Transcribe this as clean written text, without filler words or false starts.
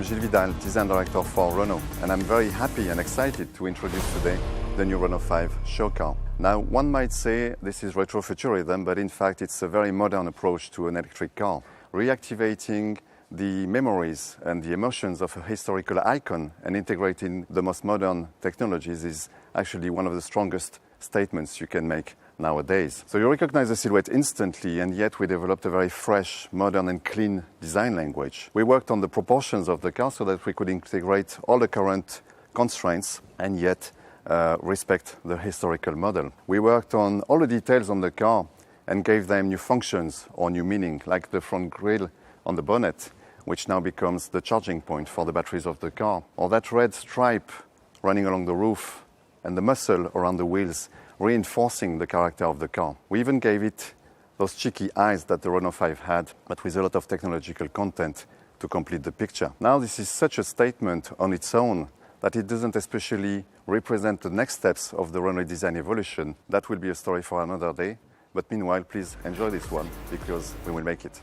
Gilles Vidal, Design Director for Renault, and I'm very happy and excited to introduce today the new Renault 5 show car. Now, one might say this is retrofuturism, but in fact it's a very modern approach to an electric car, reactivating the memories and the emotions of a historical icon and integrating the most modern technologies is actually one of the strongest statements you can make nowadays. So you recognize the silhouette instantly, and yet we developed a very fresh, modern and clean design language. We worked on the proportions of the car so that we could integrate all the current constraints and yet respect the historical model. We worked on all the details on the car and gave them new functions or new meaning, like the front grille on the bonnet, which now becomes the charging point for the batteries of the car, or that red stripe running along the roof and the muscle around the wheels reinforcing the character of the car. We even gave it those cheeky eyes that the Renault 5 had, but with a lot of technological content to complete the picture. Now this is such a statement on its own that it doesn't especially represent the next steps of the Renault design evolution. That will be a story for another day. But meanwhile, please enjoy this one because we will make it.